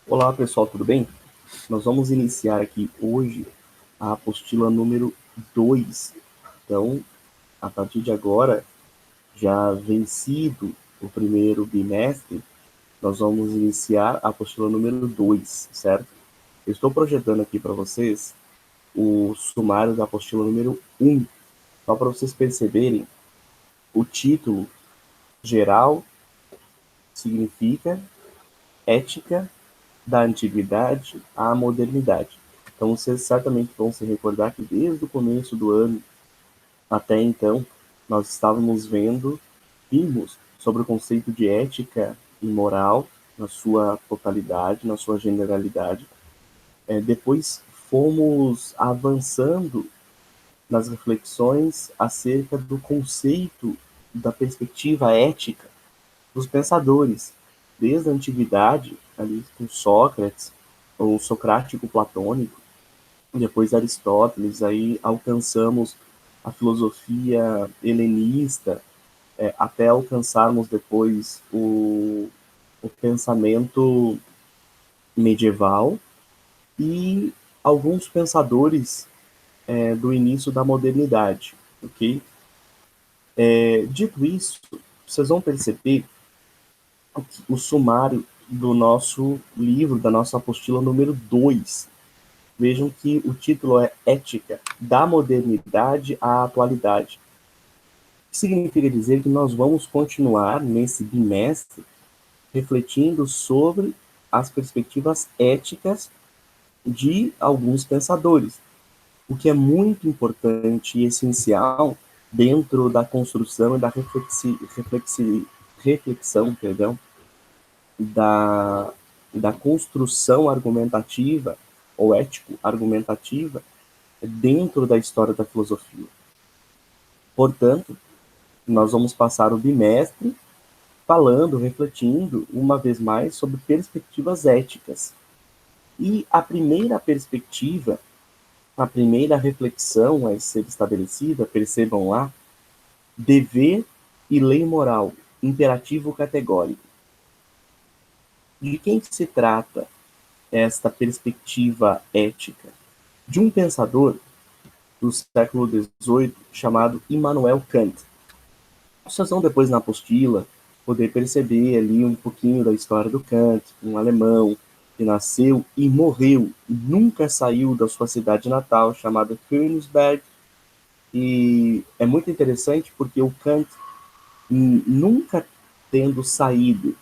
Olá pessoal, tudo bem? Nós vamos iniciar aqui hoje a apostila número 2. Então, a partir de agora, já vencido o primeiro bimestre, nós vamos iniciar a apostila número 2, certo? Eu estou projetando aqui para vocês o sumário da apostila número 1, só para vocês perceberem o título geral significa ética da antiguidade à modernidade. Então, vocês certamente vão se recordar que desde o começo do ano até então, nós vimos sobre o conceito de ética e moral na sua totalidade, na sua generalidade. Depois fomos avançando nas reflexões acerca do conceito da perspectiva ética dos pensadores, desde a antiguidade, ali com Sócrates, o socrático platônico, depois Aristóteles, aí alcançamos a filosofia helenista, até alcançarmos depois o pensamento medieval e alguns pensadores do início da modernidade, ok? Dito isso, vocês vão perceber o sumário do nosso livro, da nossa apostila número 2. Vejam que o título é Ética, da Modernidade à Atualidade. O que significa dizer que nós vamos continuar, nesse bimestre, refletindo sobre as perspectivas éticas de alguns pensadores, o que é muito importante e essencial dentro da construção e da reflexão, da, da construção argumentativa ou ético-argumentativa dentro da história da filosofia. Portanto, nós vamos passar o bimestre falando, refletindo, uma vez mais, sobre perspectivas éticas. E a primeira perspectiva, a primeira reflexão a ser estabelecida, percebam lá, dever e lei moral, imperativo categórico. De quem se trata esta perspectiva ética? De um pensador do século XVIII chamado Immanuel Kant. Vocês vão depois na apostila poder perceber ali um pouquinho da história do Kant, um alemão que nasceu e morreu, e nunca saiu da sua cidade natal, chamada Königsberg. E é muito interessante porque o Kant, nunca tendo saído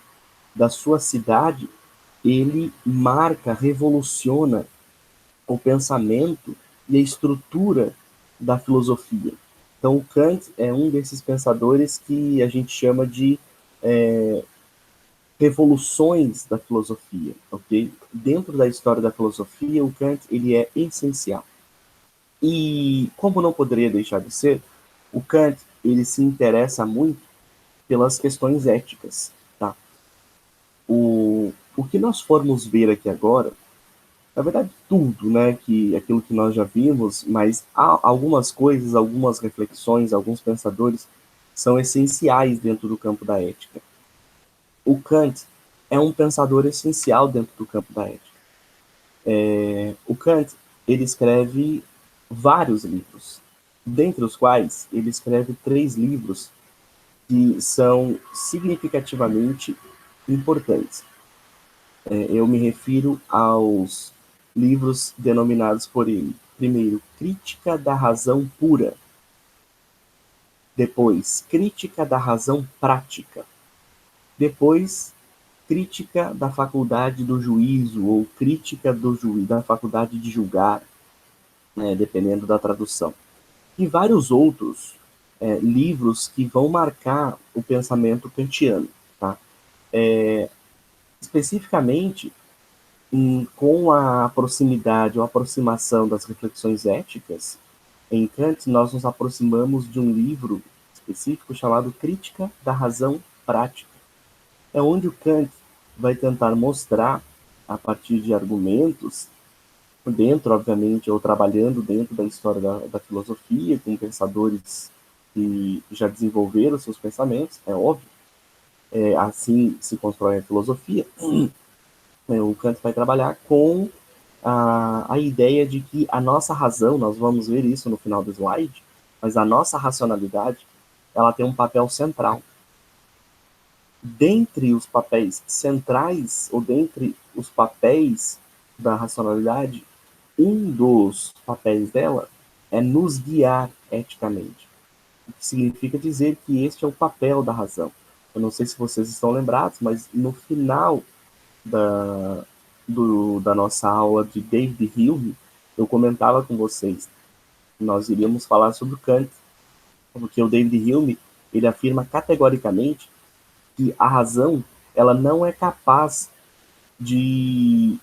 da sua cidade, ele marca, revoluciona o pensamento e a estrutura da filosofia. Então, o Kant é um desses pensadores que a gente chama de revoluções da filosofia, ok? Dentro da história da filosofia, o Kant ele é essencial. E como não poderia deixar de ser, o Kant ele se interessa muito pelas questões éticas, tá? O que nós formos ver aqui agora, na verdade tudo, né, que aquilo que nós já vimos, mas há algumas coisas, algumas reflexões, alguns pensadores são essenciais dentro do campo da ética. O Kant é um pensador essencial dentro do campo da ética. O Kant ele escreve vários livros, dentre os quais ele escreve 3 livros que são significativamente importantes. Eu me refiro aos livros denominados por ele. Primeiro, Crítica da Razão Pura. Depois, Crítica da Razão Prática. Depois, Crítica da Faculdade do Juízo ou Crítica da Faculdade de Julgar, né, dependendo da tradução. E vários outros livros que vão marcar o pensamento kantiano. Tá? Especificamente, com a proximidade ou aproximação das reflexões éticas, em Kant nós nos aproximamos de um livro específico chamado Crítica da Razão Prática. É onde o Kant vai tentar mostrar, a partir de argumentos, dentro, obviamente, ou trabalhando dentro da história da filosofia, com pensadores que já desenvolveram seus pensamentos, é óbvio, assim se constrói a filosofia, O Kant vai trabalhar com a ideia de que a nossa razão, nós vamos ver isso no final do slide, mas a nossa racionalidade, ela tem um papel central. Dentre os papéis centrais, ou dentre os papéis da racionalidade, um dos papéis dela é nos guiar eticamente. O que significa dizer que este é o papel da razão. Eu não sei se vocês estão lembrados, mas no final da, da nossa aula de David Hume, eu comentava com vocês, nós iríamos falar sobre o Kant, porque o David Hume, ele afirma categoricamente que a razão, ela não é capaz de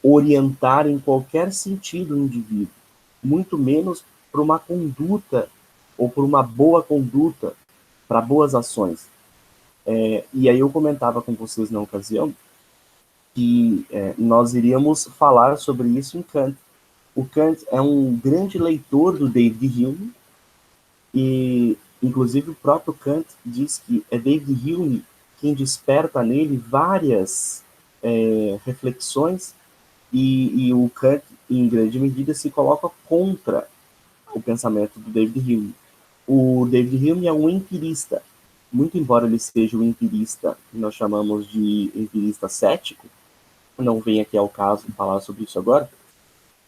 orientar em qualquer sentido o indivíduo, muito menos para uma conduta ou por uma boa conduta, para boas ações. E aí eu comentava com vocês na ocasião que nós iríamos falar sobre isso em Kant. O Kant é um grande leitor do David Hume e, inclusive, o próprio Kant diz que é David Hume quem desperta nele várias reflexões e o Kant, em grande medida, se coloca contra o pensamento do David Hume. O David Hume é um empirista. Muito embora ele seja um empirista que nós chamamos de empirista cético, não vem aqui ao caso falar sobre isso agora,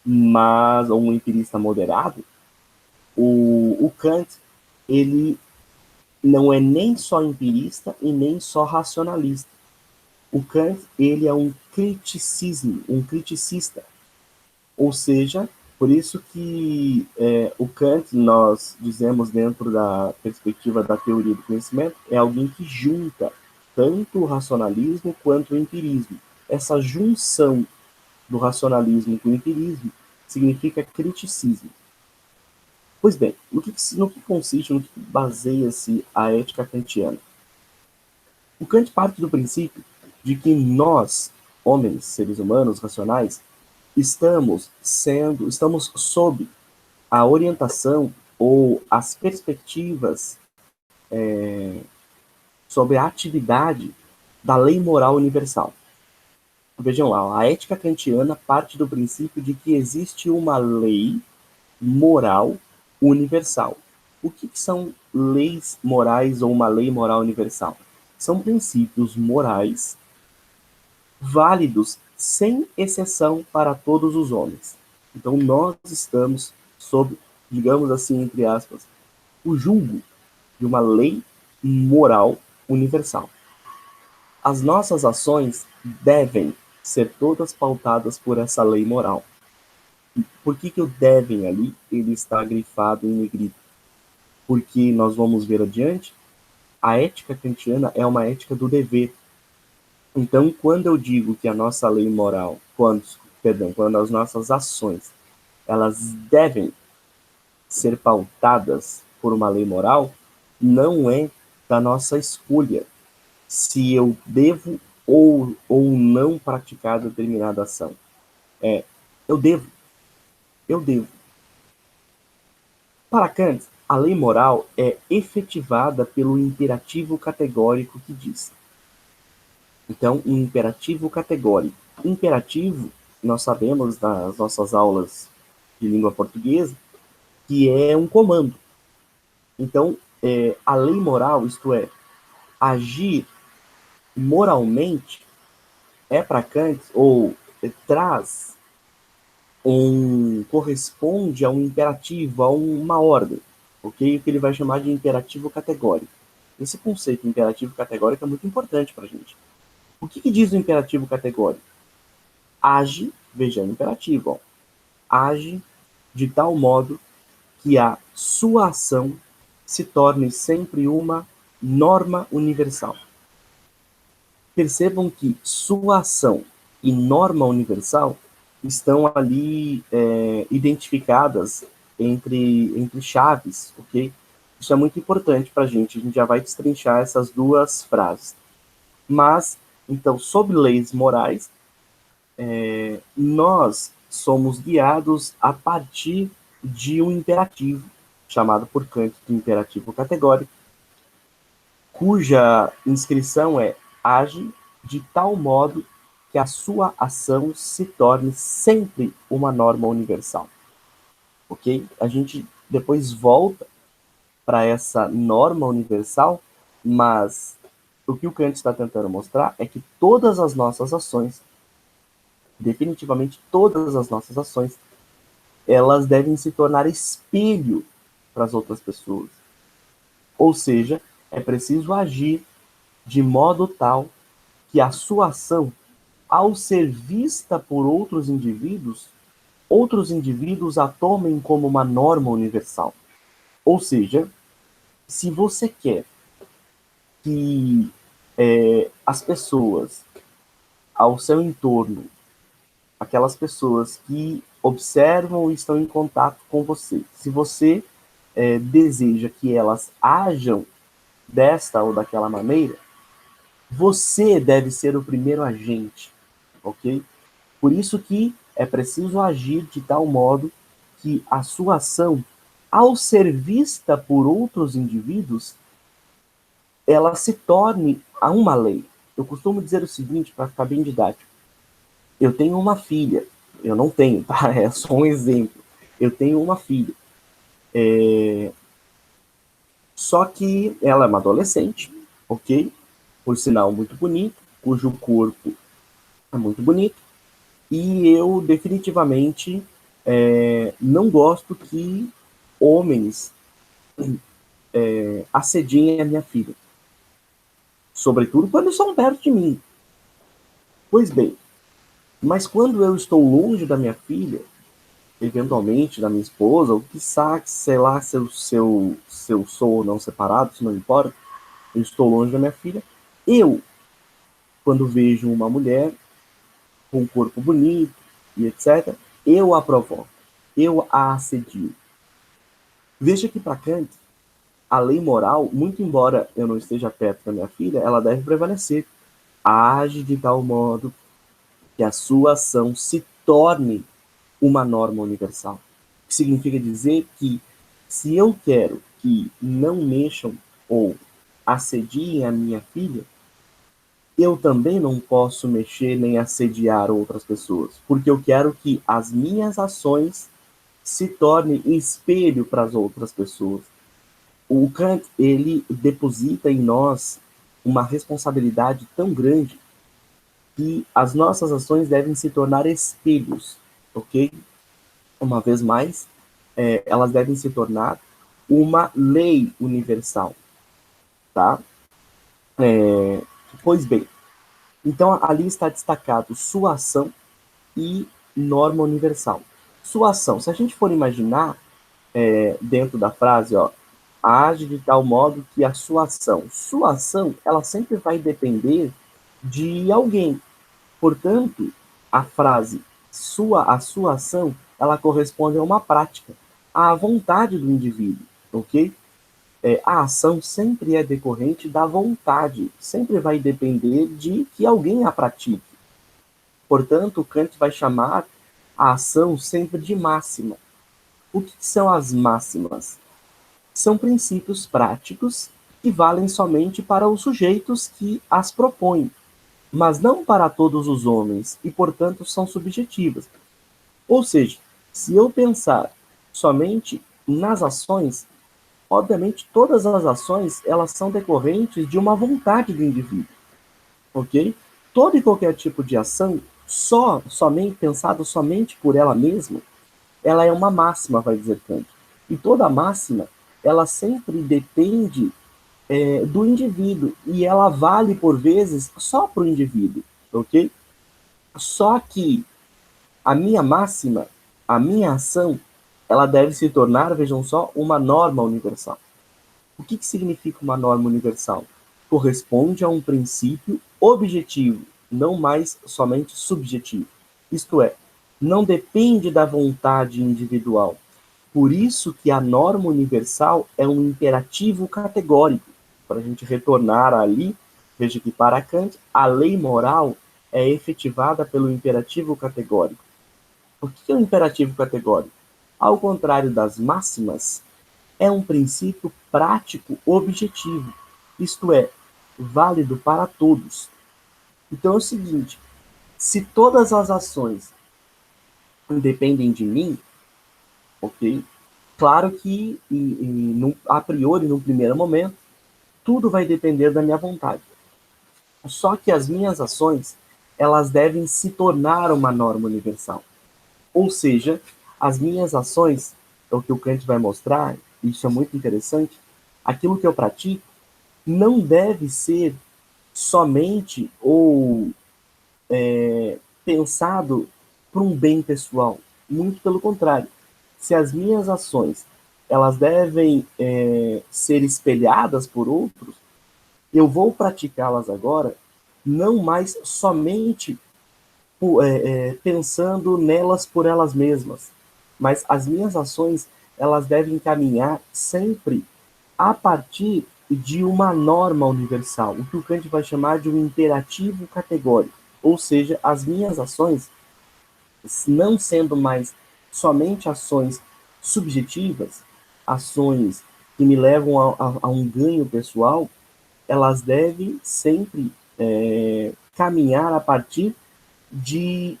mas um empirista moderado, o Kant, ele não é nem só empirista e nem só racionalista. O Kant, ele é um criticismo, um criticista. Ou seja, por isso que o Kant, nós dizemos dentro da perspectiva da teoria do conhecimento, é alguém que junta tanto o racionalismo quanto o empirismo. Essa junção do racionalismo com o empirismo significa criticismo. Pois bem, no que consiste, no que baseia-se a ética kantiana? O Kant parte do princípio de que nós, homens, seres humanos, racionais, estamos sob a orientação ou as perspectivas sobre a atividade da lei moral universal. Vejam lá, a ética kantiana parte do princípio de que existe uma lei moral universal. O que são leis morais ou uma lei moral universal? São princípios morais válidos sem exceção para todos os homens. Então nós estamos sob, digamos assim, entre aspas, o julgo de uma lei moral universal. As nossas ações devem ser todas pautadas por essa lei moral. Por que o devem ali, ele está grifado em negrito? Porque nós vamos ver adiante, a ética kantiana é uma ética do dever. Então, quando eu digo que a nossa lei moral, quando as nossas ações, elas devem ser pautadas por uma lei moral, não é da nossa escolha se eu devo ou não praticar determinada ação. Eu devo. Eu devo. Para Kant, a lei moral é efetivada pelo imperativo categórico que diz. Então, um imperativo categórico. Imperativo, nós sabemos das nossas aulas de língua portuguesa, que é um comando. Então, a lei moral, isto é, agir moralmente, é para Kant, ou traz corresponde a um imperativo, a uma ordem, ok? O que ele vai chamar de imperativo categórico. Esse conceito de imperativo categórico é muito importante para a gente. O que diz o imperativo categórico? Age, veja, imperativo, ó, age de tal modo que a sua ação se torne sempre uma norma universal. Percebam que sua ação e norma universal estão ali identificadas entre chaves, ok? Isso é muito importante para a gente já vai destrinchar essas duas frases. Mas, então, sob leis morais, nós somos guiados a partir de um imperativo, chamado por Kant de imperativo categórico, cuja inscrição é age de tal modo que a sua ação se torne sempre uma norma universal. Ok? A gente depois volta para essa norma universal, mas o que o Kant está tentando mostrar é que todas as nossas ações, definitivamente todas as nossas ações, elas devem se tornar espelho para as outras pessoas. Ou seja, é preciso agir de modo tal que a sua ação, ao ser vista por outros indivíduos a tomem como uma norma universal. Ou seja, se você quer que as pessoas ao seu entorno, aquelas pessoas que observam e estão em contato com você, se você deseja que elas ajam desta ou daquela maneira, você deve ser o primeiro agente, ok? Por isso que é preciso agir de tal modo que a sua ação, ao ser vista por outros indivíduos, ela se torne a uma lei. Eu costumo dizer o seguinte, para ficar bem didático. Eu tenho uma filha. Eu não tenho, tá? É só um exemplo. Eu tenho uma filha. Só que ela é uma adolescente, ok? Por sinal, muito bonito, cujo corpo é muito bonito. E eu definitivamente não gosto que homens assediem a minha filha. Sobretudo quando estão perto de mim. Pois bem, mas quando eu estou longe da minha filha, eventualmente da minha esposa, ou quiçá, sei lá, se eu sou ou não separado, isso não importa, eu estou longe da minha filha, eu, quando vejo uma mulher com um corpo bonito e etc., eu a provoco, eu a assedio. Veja que para Kant, a lei moral, muito embora eu não esteja perto da minha filha, ela deve prevalecer. Age de tal modo que a sua ação se torne uma norma universal. O que significa dizer que se eu quero que não mexam ou assediem a minha filha, eu também não posso mexer nem assediar outras pessoas, porque eu quero que as minhas ações se tornem espelho para as outras pessoas. O Kant, ele deposita em nós uma responsabilidade tão grande que as nossas ações devem se tornar espelhos, ok? Uma vez mais, elas devem se tornar uma lei universal, tá? Pois bem, então ali está destacado sua ação e norma universal. Sua ação, se a gente for imaginar dentro da frase, ó, age de tal modo que a sua ação, ela sempre vai depender de alguém. Portanto, a frase a sua ação, ela corresponde a uma prática, à vontade do indivíduo, ok? A ação sempre é decorrente da vontade, sempre vai depender de que alguém a pratique. Portanto, Kant vai chamar a ação sempre de máxima. O que são as máximas? São princípios práticos que valem somente para os sujeitos que as propõem, mas não para todos os homens, e, portanto, são subjetivas. Ou seja, se eu pensar somente nas ações, obviamente todas as ações elas são decorrentes de uma vontade do indivíduo, ok? Todo e qualquer tipo de ação, somente pensado somente por ela mesma, ela é uma máxima, vai dizer Kant. E toda máxima, ela sempre depende do indivíduo, e ela vale, por vezes, só para o indivíduo, ok? Só que a minha máxima, a minha ação, ela deve se tornar, vejam só, uma norma universal. O que significa uma norma universal? Corresponde a um princípio objetivo, não mais somente subjetivo. Isto é, não depende da vontade individual. Por isso que a norma universal é um imperativo categórico. Para a gente retornar ali, veja que para Kant, a lei moral é efetivada pelo imperativo categórico. O que é um imperativo categórico? Ao contrário das máximas, é um princípio prático objetivo, isto é, válido para todos. Então é o seguinte, Se todas as ações dependem de mim, ok? Claro que, a priori, no primeiro momento, tudo vai depender da minha vontade. Só que as minhas ações, elas devem se tornar uma norma universal. Ou seja, as minhas ações, é o que o Kant vai mostrar, isso é muito interessante, aquilo que eu pratico não deve ser somente ou pensado para um bem pessoal. Muito pelo contrário. Se as minhas ações elas devem ser espelhadas por outros, eu vou praticá-las agora não mais somente pensando nelas por elas mesmas, mas as minhas ações elas devem caminhar sempre a partir de uma norma universal, o que o Kant vai chamar de um imperativo categórico. Ou seja, as minhas ações, não sendo mais somente ações subjetivas, ações que me levam a um ganho pessoal, elas devem sempre caminhar a partir de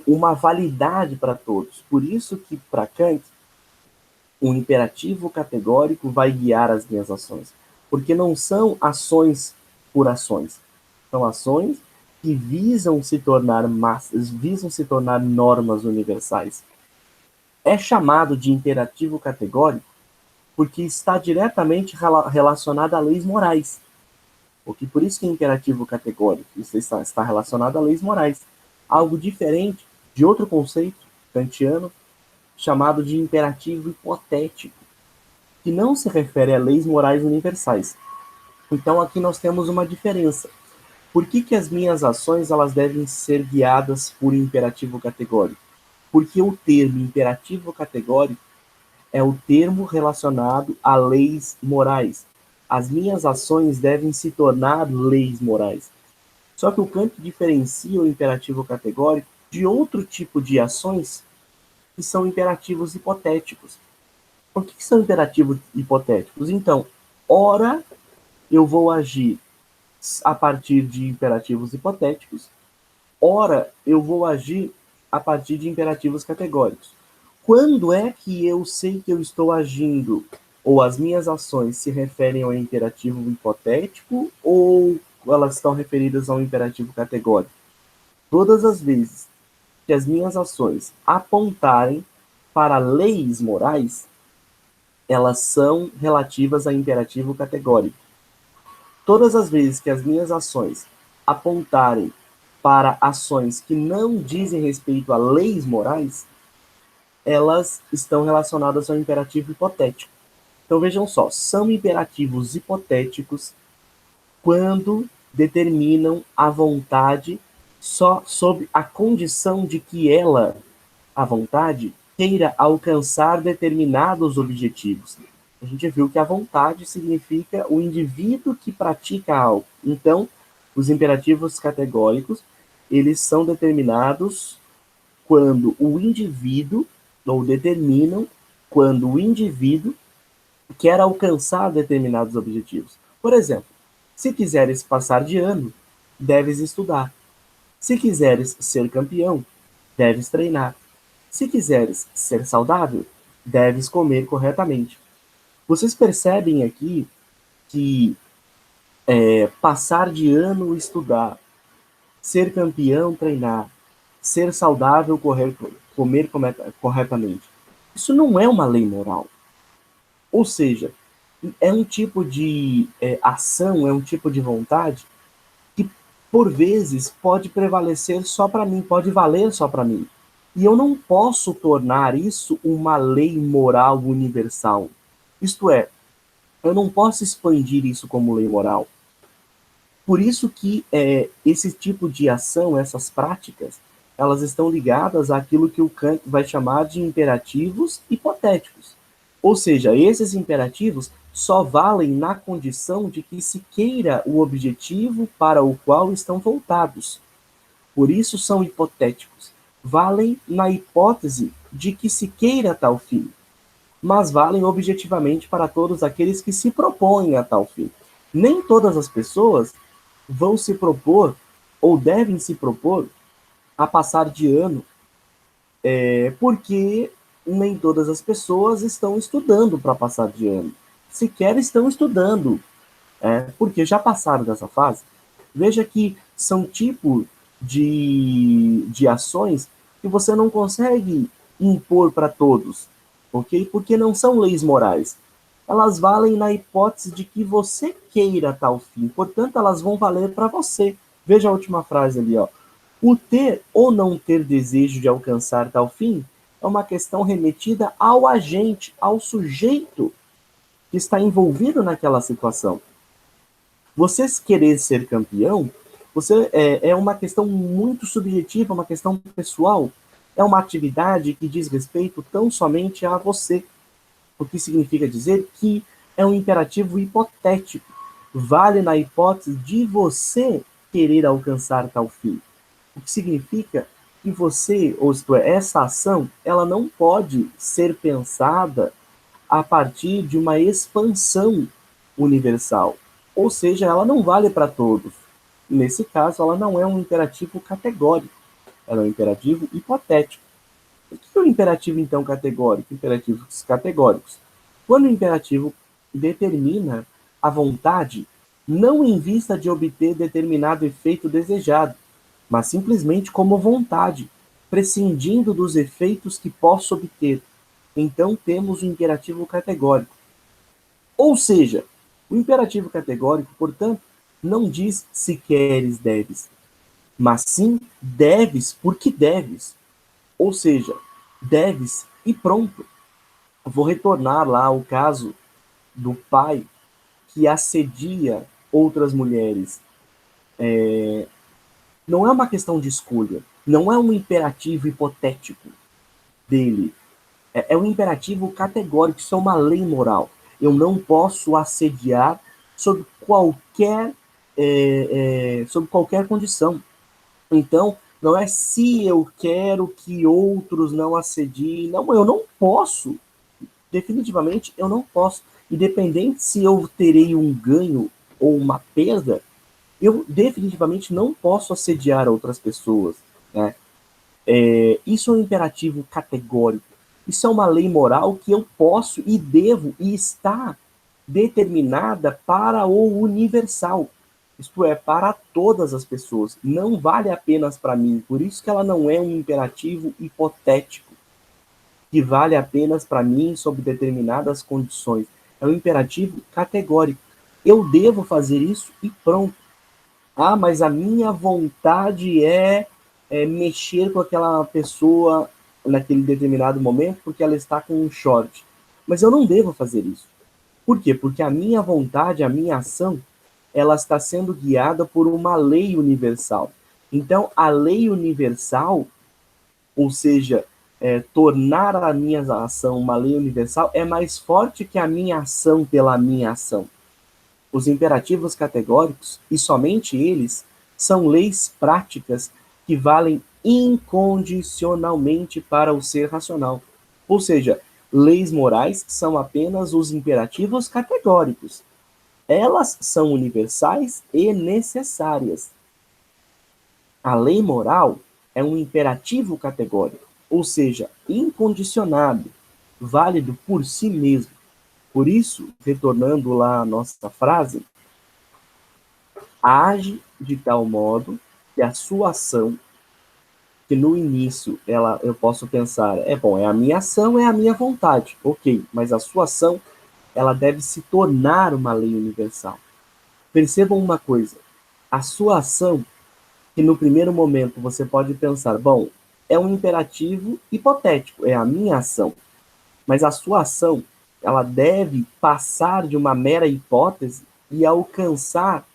uma validade para todos. Por isso que, para Kant, o imperativo categórico vai guiar as minhas ações. Porque não são ações por ações. São ações que visam se tornar massas, visam se tornar normas universais. É chamado de imperativo categórico porque está diretamente relacionado a leis morais. Porque por isso que é imperativo categórico, isso está relacionado a leis morais. Algo diferente de outro conceito kantiano chamado de imperativo hipotético, que não se refere a leis morais universais. Então aqui nós temos uma diferença. Por que as minhas ações elas devem ser guiadas por imperativo categórico? Porque o termo imperativo categórico é o termo relacionado a leis morais. As minhas ações devem se tornar leis morais. Só que o Kant diferencia o imperativo categórico de outro tipo de ações que são imperativos hipotéticos. O que são imperativos hipotéticos? Então, ora eu vou agir a partir de imperativos hipotéticos, ora eu vou agir a partir de imperativos categóricos. Quando é que eu sei que eu estou agindo ou as minhas ações se referem ao imperativo hipotético ou elas estão referidas ao imperativo categórico? Todas as vezes que as minhas ações apontarem para leis morais, elas são relativas a imperativo categórico. Todas as vezes que as minhas ações apontarem para ações que não dizem respeito a leis morais, elas estão relacionadas ao imperativo hipotético. Então vejam só, são imperativos hipotéticos quando determinam a vontade só sob a condição de que ela, a vontade, queira alcançar determinados objetivos. A gente viu que a vontade significa o indivíduo que pratica algo. Então, os imperativos categóricos, eles são determinados quando o indivíduo, ou determinam quando o indivíduo quer alcançar determinados objetivos. Por exemplo, se quiseres passar de ano, deves estudar. Se quiseres ser campeão, deves treinar. Se quiseres ser saudável, deves comer corretamente. Vocês percebem aqui que passar de ano, estudar, ser campeão, treinar, ser saudável, comer corretamente. Isso não é uma lei moral. Ou seja, é um tipo de ação, é um tipo de vontade que, por vezes, pode prevalecer só para mim, pode valer só para mim. E eu não posso tornar isso uma lei moral universal. Isto é, eu não posso expandir isso como lei moral. Por isso que esse tipo de ação, essas práticas, elas estão ligadas àquilo que o Kant vai chamar de imperativos hipotéticos. Ou seja, esses imperativos só valem na condição de que se queira o objetivo para o qual estão voltados. Por isso são hipotéticos. Valem na hipótese de que se queira tal fim, mas valem objetivamente para todos aqueles que se propõem a tal fim. Nem todas as pessoas vão se propor ou devem se propor a passar de ano, porque nem todas as pessoas estão estudando para passar de ano. Sequer estão estudando, porque já passaram dessa fase. Veja que são tipos de ações que você não consegue impor para todos, ok? Porque não são leis morais. Elas valem na hipótese de que você queira tal fim. Portanto, elas vão valer para você. Veja a última frase ali, ó. O ter ou não ter desejo de alcançar tal fim é uma questão remetida ao agente, ao sujeito que está envolvido naquela situação. Você querer ser campeão, é uma questão muito subjetiva, uma questão pessoal. É uma atividade que diz respeito tão somente a você. O que significa dizer que é um imperativo hipotético. Vale na hipótese de você querer alcançar tal fim. O que significa que você, ou isto é, essa ação, ela não pode ser pensada a partir de uma expansão universal. Ou seja, ela não vale para todos. Nesse caso, ela não é um imperativo categórico, ela é um imperativo hipotético. O que é um imperativo, então, categórico? Imperativos categóricos. Quando o imperativo determina a vontade, não em vista de obter determinado efeito desejado, mas simplesmente como vontade, prescindindo dos efeitos que posso obter. Então temos o imperativo categórico. Ou seja, o imperativo categórico, portanto, não diz se queres, deves, mas sim deves porque deves. Ou seja, deves e pronto. Vou retornar lá ao caso do pai que assedia outras mulheres. Não é uma questão de escolha, não é um imperativo hipotético dele. É um imperativo categórico, isso é uma lei moral. Eu não posso assediar sob qualquer condição. Então, não é se eu quero que outros não assediem. Não, eu não posso. Definitivamente, eu não posso. Independente se eu terei um ganho ou uma perda, eu definitivamente não posso assediar outras pessoas. Né? Isso é um imperativo categórico. Isso é uma lei moral que eu posso e devo e está determinada para o universal. Isto é, para todas as pessoas. Não vale apenas para mim. Por isso que ela não é um imperativo hipotético, que vale apenas para mim sob determinadas condições. É um imperativo categórico. Eu devo fazer isso e pronto. Ah, mas a minha vontade é mexer com aquela pessoa naquele determinado momento porque ela está com um short. Mas eu não devo fazer isso. Por quê? Porque a minha vontade, a minha ação, ela está sendo guiada por uma lei universal. Então, a lei universal, ou seja, tornar a minha ação uma lei universal, é mais forte que a minha ação pela minha ação. Os imperativos categóricos, e somente eles, são leis práticas que valem incondicionalmente para o ser racional. Ou seja, leis morais são apenas os imperativos categóricos. Elas são universais e necessárias. A lei moral é um imperativo categórico, ou seja, incondicionado, válido por si mesmo. Por isso, retornando lá à nossa frase, age de tal modo que a sua ação, que no início eu posso pensar, é a minha ação, é a minha vontade, ok, mas a sua ação, ela deve se tornar uma lei universal. Percebam uma coisa, a sua ação, que no primeiro momento você pode pensar, bom, é um imperativo hipotético, é a minha ação, mas a sua ação, ela deve passar de uma mera hipótese e alcançar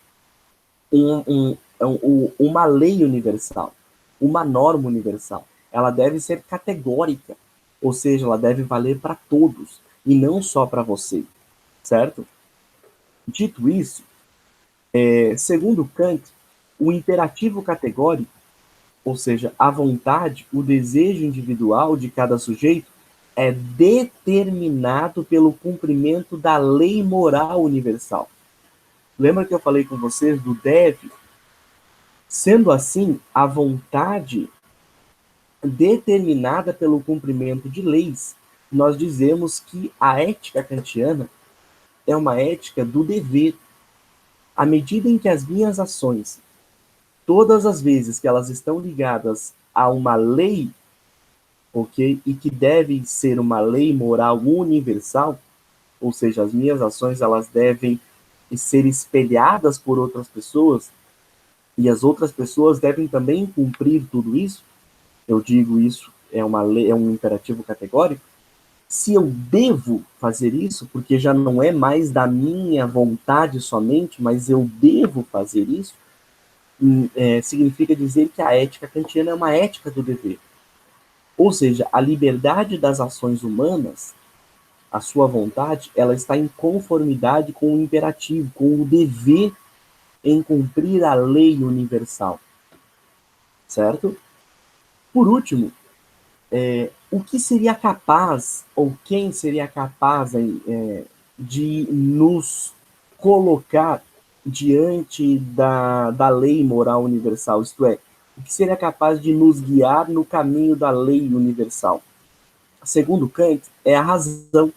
uma lei universal, uma norma universal. Ela deve ser categórica, ou seja, ela deve valer para todos e não só para você, certo? Dito isso, segundo Kant, o imperativo categórico, ou seja, a vontade, o desejo individual de cada sujeito, é determinado pelo cumprimento da lei moral universal. Lembra que eu falei com vocês do deve? Sendo assim, a vontade determinada pelo cumprimento de leis, nós dizemos que a ética kantiana é uma ética do dever. À medida em que as minhas ações, todas as vezes que elas estão ligadas a uma lei, ok, e que deve ser uma lei moral universal, ou seja, as minhas ações elas devem ser espelhadas por outras pessoas e as outras pessoas devem também cumprir tudo isso. Eu digo isso é uma lei, é um imperativo categórico. Se eu devo fazer isso, porque já não é mais da minha vontade somente, mas eu devo fazer isso, significa dizer que a ética kantiana é uma ética do dever. Ou seja, a liberdade das ações humanas, a sua vontade, ela está em conformidade com o imperativo, com o dever em cumprir a lei universal. Certo? Por último, o que seria capaz, ou quem seria capaz de nos colocar diante da lei moral universal? Isto é, o que seria capaz de nos guiar no caminho da lei universal? Segundo Kant, é a razão.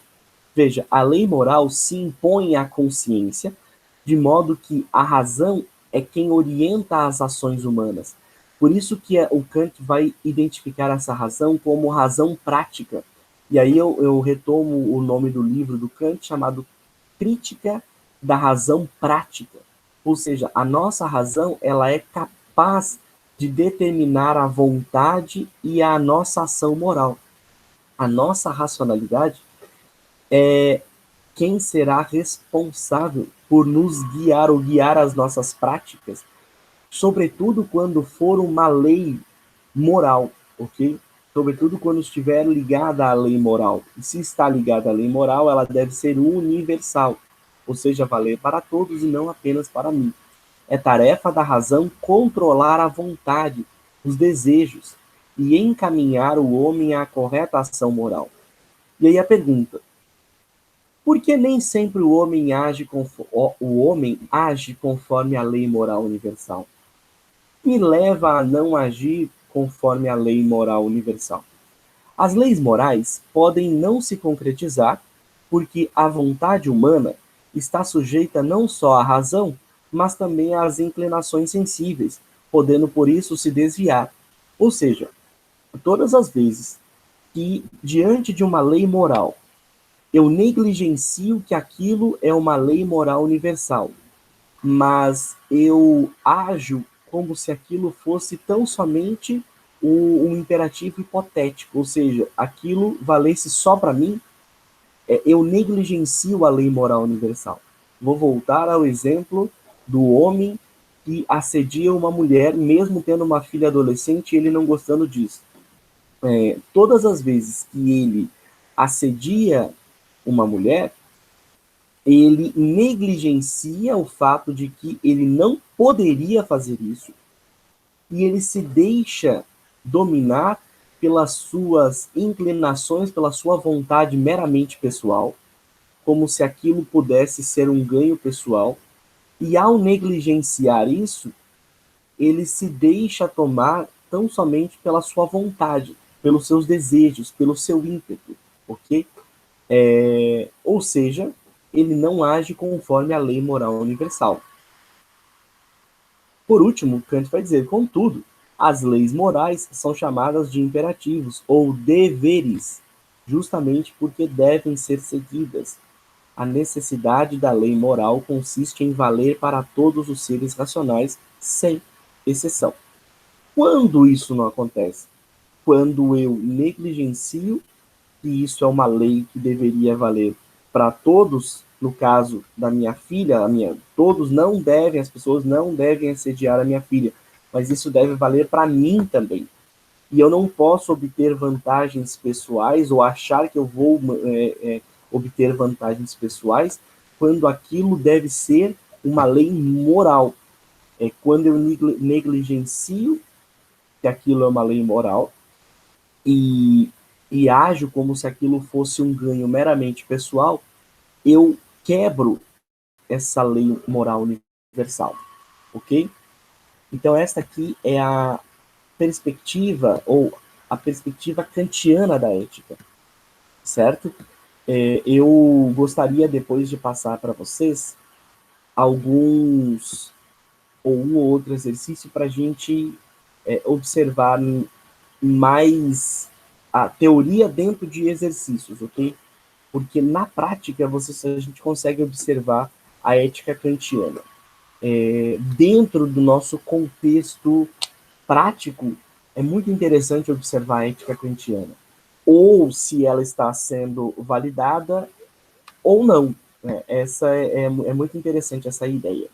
Veja, a lei moral se impõe à consciência, de modo que a razão é quem orienta as ações humanas. Por isso que o Kant vai identificar essa razão como razão prática. E aí eu retomo o nome do livro do Kant, chamado Crítica da Razão Prática. Ou seja, a nossa razão ela é capaz de determinar a vontade e a nossa ação moral. A nossa racionalidade é quem será responsável por nos guiar ou guiar as nossas práticas, sobretudo quando for uma lei moral, ok? Sobretudo quando estiver ligada à lei moral. E se está ligada à lei moral, ela deve ser universal, ou seja, valer para todos e não apenas para mim. É tarefa da razão controlar a vontade, os desejos e encaminhar o homem à correta ação moral. E aí a pergunta: por que nem sempre o homem age conforme a lei moral universal? Me leva a não agir conforme a lei moral universal. As leis morais podem não se concretizar porque a vontade humana está sujeita não só à razão, mas também às inclinações sensíveis, podendo por isso se desviar. Ou seja, todas as vezes que, diante de uma lei moral, eu negligencio que aquilo é uma lei moral universal, mas eu ajo como se aquilo fosse tão somente um imperativo hipotético, ou seja, aquilo valesse só para mim, eu negligencio a lei moral universal. Vou voltar ao exemplo do homem que assedia uma mulher, mesmo tendo uma filha adolescente, e ele não gostando disso. Todas as vezes que ele assedia uma mulher, ele negligencia o fato de que ele não poderia fazer isso e ele se deixa dominar pelas suas inclinações, pela sua vontade meramente pessoal, como se aquilo pudesse ser um ganho pessoal. E ao negligenciar isso, ele se deixa tomar tão somente pela sua vontade, pelos seus desejos, pelo seu ímpeto, ok? Ou seja, ele não age conforme a lei moral universal. Por último, Kant vai dizer: contudo, as leis morais são chamadas de imperativos ou deveres, justamente porque devem ser seguidas. A necessidade da lei moral consiste em valer para todos os seres racionais, sem exceção. Quando isso não acontece? Quando eu negligencio que isso é uma lei que deveria valer para todos, no caso da minha filha, todos não devem, as pessoas não devem assediar a minha filha, mas isso deve valer para mim também. E eu não posso obter vantagens pessoais ou achar que eu vou obter vantagens pessoais quando aquilo deve ser uma lei moral. Quando eu negligencio que aquilo é uma lei moral e ajo como se aquilo fosse um ganho meramente pessoal, eu quebro essa lei moral universal, ok? Então esta aqui é a perspectiva ou a perspectiva kantiana da ética, certo? Eu gostaria depois de passar para vocês alguns ou um ou outro exercício para a gente observar mais a teoria dentro de exercícios, ok? Porque na prática a gente consegue observar a ética kantiana. Dentro do nosso contexto prático, é muito interessante observar a ética kantiana. Ou se ela está sendo validada ou não. Essa é muito interessante essa ideia.